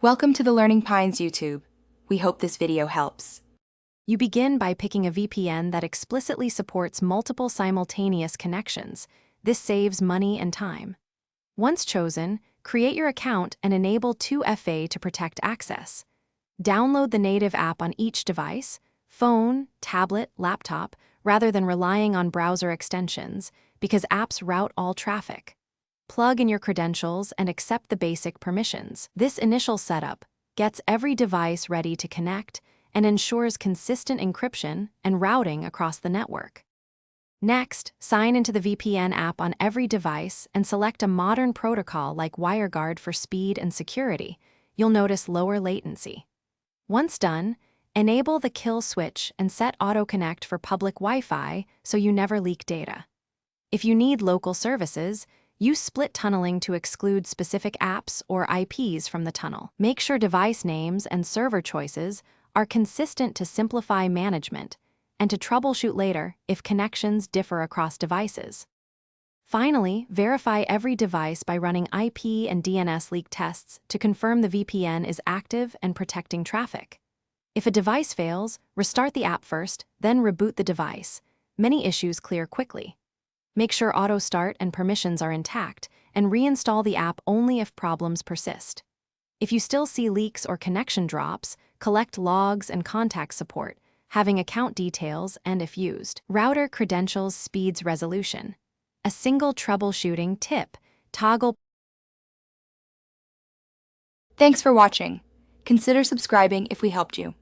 Welcome to the Learning Pines YouTube. We hope this video helps. You begin by picking a VPN that explicitly supports multiple simultaneous connections. This saves money and time. Once chosen, create your account and enable 2FA to protect access. Download the native app on each device, phone, tablet, laptop, rather than relying on browser extensions, because apps route all traffic. Plug in your credentials and accept the basic permissions. This initial setup gets every device ready to connect and ensures consistent encryption and routing across the network. Next, sign into the VPN app on every device and select a modern protocol like WireGuard for speed and security. You'll notice lower latency. Once done, enable the kill switch and set auto-connect for public Wi-Fi so you never leak data. If you need local services, use split tunneling to exclude specific apps or IPs from the tunnel. Make sure device names and server choices are consistent to simplify management and to troubleshoot later if connections differ across devices. Finally, verify every device by running IP and DNS leak tests to confirm the VPN is active and protecting traffic. If a device fails, restart the app first, then reboot the device. Many issues clear quickly. Make sure auto start and permissions are intact, and reinstall the app only if problems persist. If you still see leaks or connection drops, collect logs and contact support, having account details and, if used, router credentials speeds resolution. A single troubleshooting tip: toggle. Thanks for watching. Consider subscribing if we helped you.